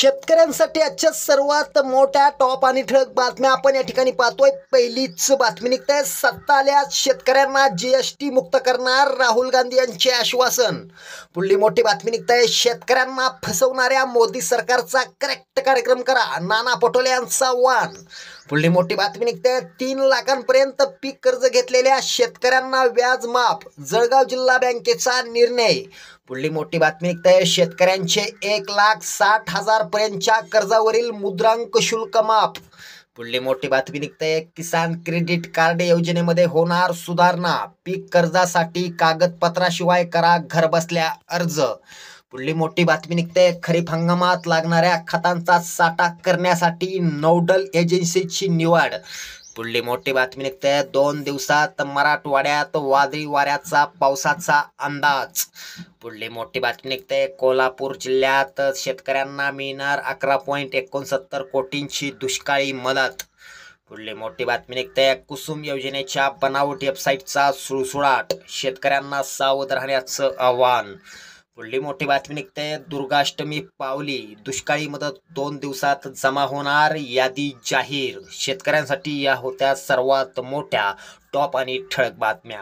शेतकऱ्यांसाठी आजच्या सर्वात मोठ्या टॉप आणि ठळक बातम्या आपण या ठिकाणी पाहतोय। पहिलीच बातमी निघते, सत्ता आल्यास शेतकऱ्यांना जीएसटी मुक्त करणार राहुल गांधी यांचे आश्वासन। पुढली मोठी बातमी निघते, शेतकऱ्यांना फसवणाऱ्या मोदी सरकारचा करेक्ट कार्यक्रम करा, नाना पटोले यांचं आव्हान। पुढली मोठी बातमी निघते, 3 लाखांपर्यंत पीक कर्ज घेतलेल्या शेतकऱ्यांना व्याज माफ, जळगाव जिल्हा बँकेचा निर्णय। पुढली मोठी बातमी निघते, शेतकऱ्यांचे 1,60,000 पर्यंतच्या कर्जावरील मुद्रांक शुल्क माफ। पुढली मोठी बातमी निघते, किसान क्रेडिट कार्ड योजनेमध्ये होणार सुधारणा, पीक कर्जासाठी कागदपत्राशिवाय करा घरबसल्या अर्ज। पुढली मोठी बातमी निघते, खरीप हंगामात लागणाऱ्या खतांचा साठा करण्यासाठी नोडल एजन्सीची निवड। पुढली मोठी बातमी निघते, 2 दिवसात मराठवाड्यात वादळी वाऱ्याचा पावसाचा अंदाज। पुढली मोठी बातमी निघते, कोल्हापूर जिल्ह्यात शेतकऱ्यांना मिळणार 11.69 कोटींची दुष्काळी मदत। पुढली मोठी बातमी निघते, कुसुम योजनेच्या बनावट वेबसाईटचा सुळसुळाट, शेतकऱ्यांना सावध राहण्याचं आवाहन। पुढली मोठी बातमी निघते, दुर्गाष्टमी पावली, दुष्काळी मदत 2 दिवसात जमा होणार, यादी जाहीर। शेतकऱ्यांसाठी या होत्या सर्वात मोठ्या टॉप आणि ठळक बातम्या।